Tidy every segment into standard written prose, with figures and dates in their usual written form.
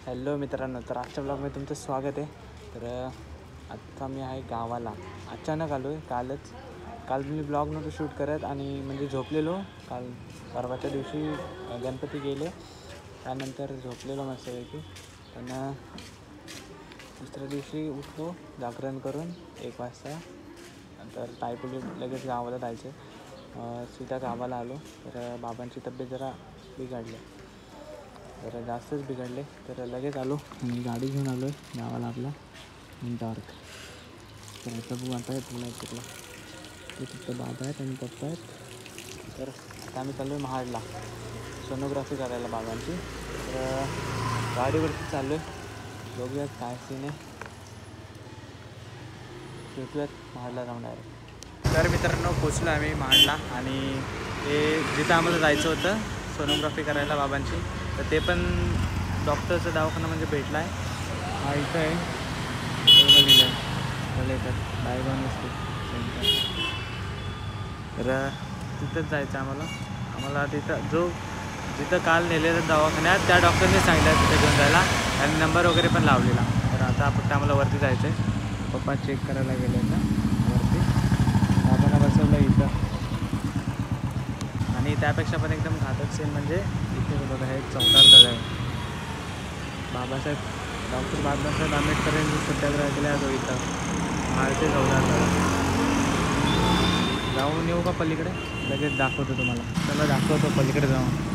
Hello मित्रांनो, तर आजच्या ब्लॉगमध्ये तुमचं स्वागत आहे. तर आत्ता मी आहे गावाला. अचानक आलो आहे. काल मी ब्लॉग नव्हतं शूट करत आणि म्हणजे झोपलेलो. काल परवाच्या दिवशी गणपती गेले, त्यानंतर झोपलेलो मस्तपैकी. पण दुसऱ्या दिवशी उठलो जागरण करून 1 वाजता. नंतर ताईपुली लगेच गावाला जायचं. सीधा गावाला आलो. तर बाबांची तब्येत जरा बिघडली, जरा जास्तच बिघडले. तर लगेच आलो आणि गाडी घेऊन आलो आहे गावाला आपला डार्क. तर आता बघू आता तुला ते तिथं बाबा आहेत आणि पप्पा आहेत. तर आता आम्ही चाललो आहे महाडला सोनोग्राफी करायला बाबांची. तर गाडीवरती चाललो आहे, बघूयात काय सीन आहे. भेटूयात महाडला जाऊन डायरेक्ट. तर मित्रांनो, पोचलो आम्ही महाडला आणि ते जिथं आम्हाला जायचं होतं सोनोग्राफी करायला बाबांची, तर ते पण डॉक्टरचा दवाखाना म्हणजे भेटला आहे. हा इथं आहे, लिहिलं आहे भले तर डायग्नोस्टिक सेंटर. तर तिथंच जायचं आम्हाला तिथं जिथं काल नेलेलं दवाखान्यात त्या डॉक्टरने सांगितलं तिथं घेऊन जायला आणि नंबर वगैरे पण लावलेला. तर आता फक्त आम्हाला वरती जायचं आहे. पप्पा चेक करायला गेले ना वरती, बाबांना बसवलं इथं. आणि त्यापेक्षा पण एकदम घातक सीन म्हणजे इथे बघा, हे चौदार तळ आहे. बाबासाहेब डॉक्टर बाबासाहेब आंबेडकर यांनी सत्याग्रह केला तो इथं महाडचे चौदार तळ. जाऊन येऊ का पलीकडे? लगेच दाखवतो तुम्हाला. चला दाखवतो पलीकडे जाऊन.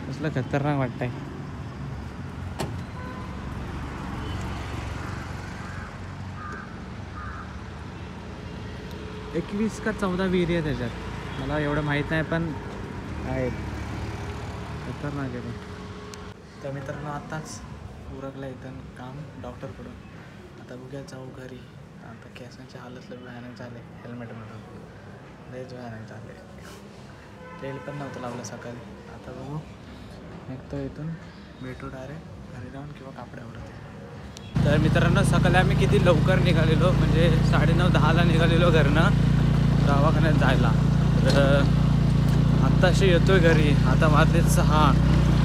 कसलं खतरनाक वाटतंय. एकवीस का 14 विहिरी आहे त्याच्यात, मला एवढं माहीत नाही, पण आहेत खतरनाक आहे. तर मित्रांनो, आत्ताच उरकलं इथं काम डॉक्टरकडून. आता बघूया जाऊ घरी. आता केसांची हालत लय भयानक झाले, हेल्मेटमधून लयच भयानक झाले. तेल पण नव्हतं लावलं सकाळी. आता बघू निघतो इथून, भेटू डायरेक्ट घरी जाऊन किंवा कापड्यावर. तर मित्रांनो, सकाळी आम्ही किती लवकर निघालेलो, म्हणजे 9:30-10ला निघालेलो घरनं दवाखान्यात जायला. तर आत्ताशी येतो आहे घरी. आता वाजले 6.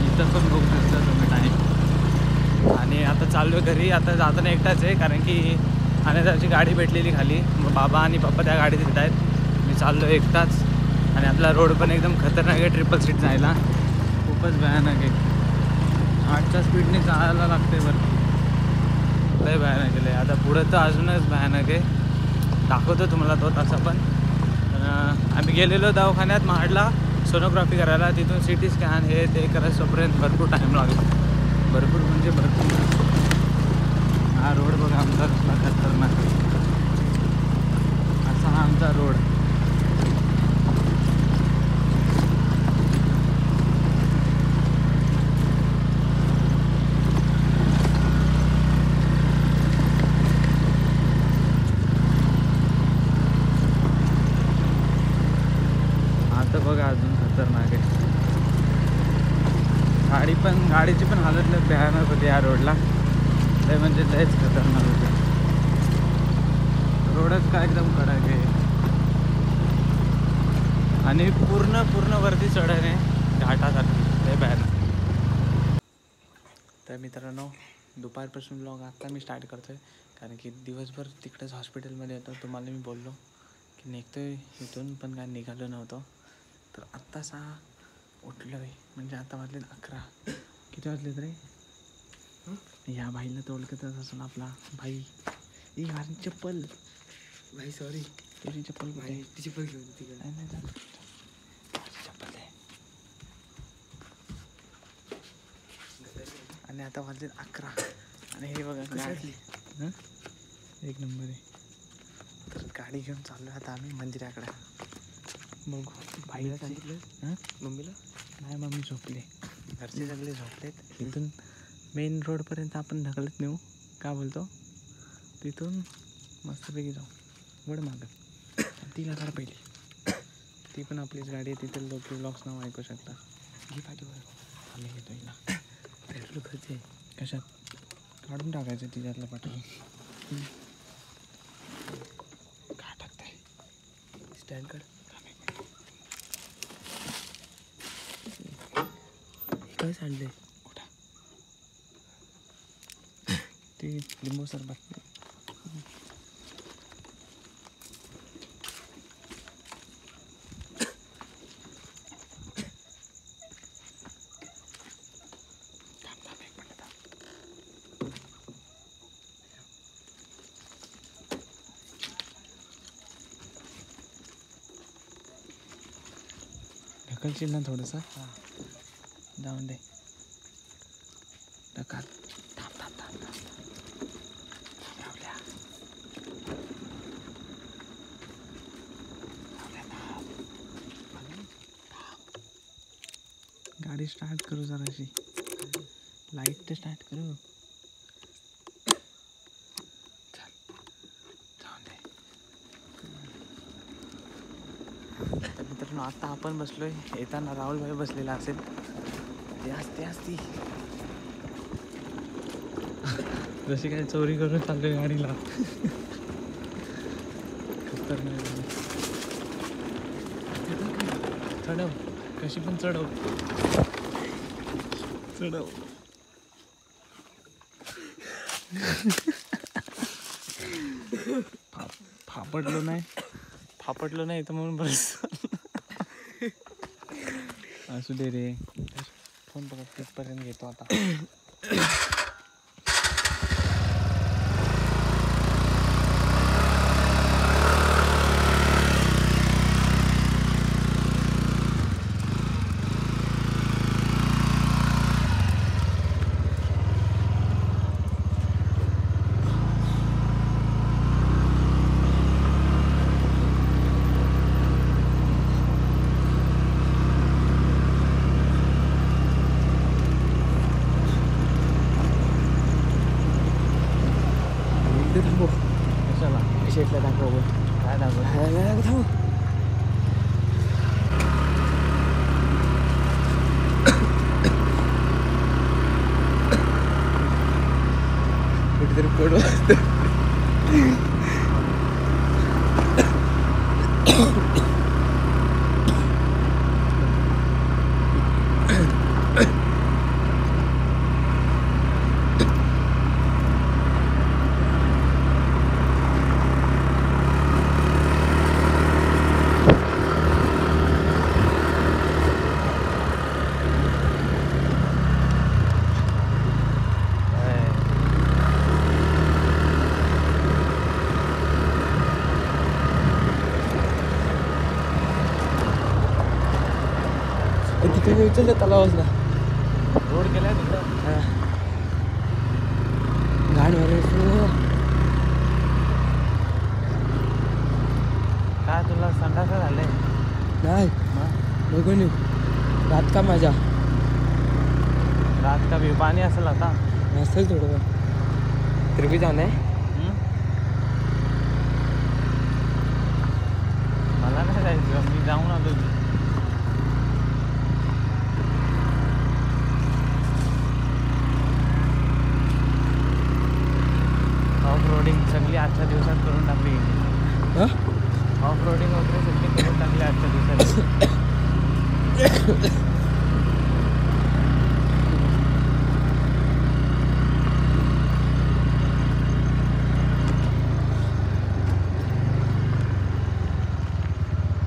इथं पण बघू शकता तुम्ही टाईम. आणि आता चाललो आहे घरी. आता जाताना एकटाच आहे, कारण की अनेदाची गाडी भेटलेली खाली. मग बाबा आणि पप्पा त्या गाडीत येत आहेत, मी चाललो आहे एकटाच. आणि आपला रोड पण एकदम खतरनाक आहे, ट्रिपल सीट जायला खूपच भयानक आहे. 8च्या स्पीडने जायला लागते वरती, लय भयानक आहे. आता पुढं तर अजूनच भयानक आहे, दाखवतो तुम्हाला तो तसा. पण आम्ही गेलेलो दवाखान्यात महाडला सोनोग्राफी करायला. तिथून CT स्कॅन हे ते करायचोपर्यंत भरपूर टाईम लागला, भरपूर म्हणजे भरपूर. हा रोड बघा आमचा कसला खतरनाक आहे. असा हा आमचा रोड. आता बघा अजून खतरनाक आहे. गाडीची पण हालत लय भयानक होती या रोडला, ते म्हणजे लयच खतरनाक होते. रोडच काय एकदम कडक आहे आणि पूर्ण वरती चढणे घाटासारखी, लय भयानक. तर मित्रांनो, दुपारपासून ब्लॉग आता मी स्टार्ट करतो आहे, कारण की दिवसभर तिकडेच हॉस्पिटलमध्ये होतो. तुम्हाला मी बोललो की निघतो आहे इथून, पण काय निघालो नव्हतो. तर आत्ता 6 उठलो आहे, म्हणजे आता वाजले 11. किती वाजले रे? या भाईला तर ओळखतच असेल आपला भाई. ही माझी चप्पल भाई, सॉरी. तुझी चप्पल भाई, ती चप्पल घेऊन तिकडे नाही चप्पल आहे. आणि आता वाजले 11 आणि हे बघा गाडी. एक नंबर आहे. तर गाडी घेऊन चाललो आता आम्ही मंदिराकडे. बघू भाई सांगितलं मम्मीला. नाही, मम्मी झोपले, घरचे सगळे झोपलेत. इथून मेन रोडपर्यंत आपण ढकलत नेऊ, का बोलतो? तिथून मस्तपैकी जाऊ वड मागं. तिला काढ पहिली, ती पण आपलीच गाडी आहे. तिथे लोक ब्लॉग्स नाव ऐकू शकता. घे पाठीवर, आम्ही घेतो हिला. पेट्रोल खर्च आहे कशात? काढून टाकायचं तिच्यातलं पाठवून. काय टाकताय स्टँड काढ. काय सांडले कुठं ते लिंबू सरबत. ढकलशील ना थोडंसं. जाऊन दे ढकल. थांब थांब थांब थांब गाडी स्टार्ट करू जराशी. लाईट तर स्टार्ट करू. मित्रांनो आता आपण बसलोय. येताना राहुल भाई बसलेला असेल. ते असती जशी काय चोरी करून चाललोय गाडीला. खतरनाक. चढव कशी पण चढव. फापडलो नाही तर म्हणून बस. असू दे रे. फोन बघा तिथपर्यंत घेतो आता. कशाला शेटला दाखव. काय दाखव. थांब. कुठेतरी पडू. तिथे उचललं तलावासला. रोड केलाय तिथं. गाडी काय तुला संडास झालंय? नाही बघून येऊ. रात का माझ्या रात का भी पाणी असेल आता. असेल थोडं तरी बी जाऊ नये. मला नाही जायचं. मी जाऊन आलो. ऑफ रोडिंग सगळी आजच्या दिवसात करून टाकली. ऑफ रोडिंग वगैरे सगळी करून टाकली आजच्या दिवसात.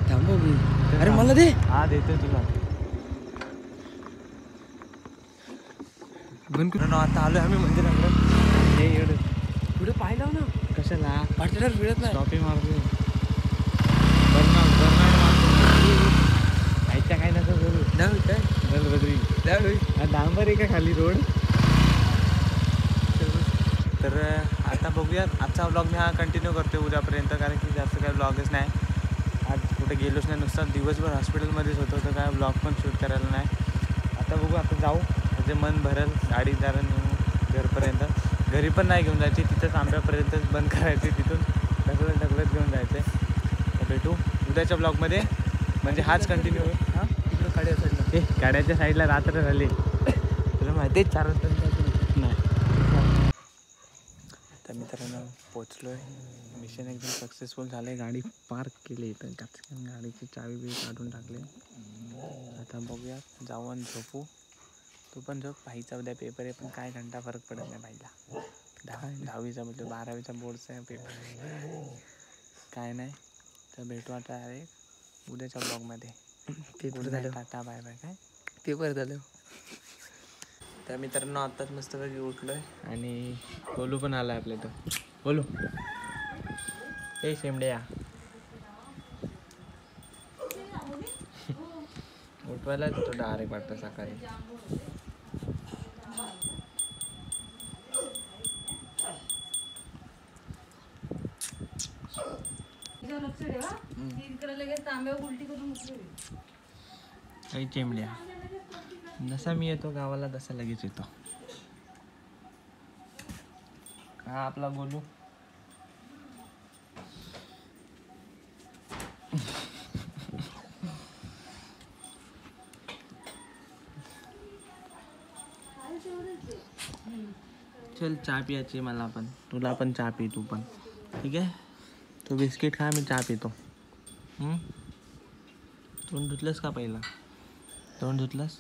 थांबव मी. अरे मला दे. हा देतो तुला. आता आलोय आम्ही मंदिराकडे. हे एवढं पुढे पाहिलं ना. कशाला पाठीवर मिळत नाही. शॉपिंग मारतो. आयच्या काय नसं करू. काय बलबद्री डांबर आहे का खाली रोड. तर आता बघूयात. आजचा व्लॉग मी हा कंटिन्यू करतो उद्यापर्यंत. कारण की जास्त काय व्लॉगच नाही. आज कुठे गेलोच नाही. नुसतं दिवसभर हॉस्पिटलमध्येच होतो. तर काय व्लॉग पण शूट करायला नाही. आता बघू. आता जाऊ. म्हणजे मन भरेल. गाडी जरा नेऊ घरपर्यंत. घरी पण नाही घेऊन जायची. तिथंच आंब्यापर्यंतच बंद करायचे. तिथून ढकलत घेऊन जायचं. तर भेटू उद्याच्या ब्लॉगमध्ये. म्हणजे हाच कंटिन्यू होईल. हां तिकडं गाड्या साईडला. गाड्याच्या साईडला रात्र झाली. तुला माहिती आहे 4 वाजता नाही. मित्रांनो पोचलो आहे. मिशन एकदम सक्सेसफुल झालं आहे. गाडी पार्क केली इथं. गाडीची चावी बी काढून टाकली. आता बघूया जाऊन झोपू. तू पण झोप. भाईचा उद्या पेपर आहे पण काय घंटा फरक पडत नाही भाईला. 10वीचा म्हणजे 12वीचा बोर्डचा पेपर काय नाही. तर भेटू आता अरे उद्याच्या ब्लॉगमध्ये. पेपर झालं. Tata bye bye. काय पेपर झालं. तर मित्रांनो आत्ताच मस्तपैकी उठलो आहे आणि बोलू पण आला आहे आपल्या इथं. बोलू ए शेमड्या उठवायला तो डायरेक्ट वाटतं सकाळी. काही चिमड्या जसा मी येतो गावाला तसा लगेच येतो. हा आपला बोलू चल चहा पियाची मला पण. तुला पण चहा पी तू पण. ठीक आहे. तू बिस्किट खा मी चहा पितो. तोंड धुतलंस का पहिला. तोंड धुतलंस.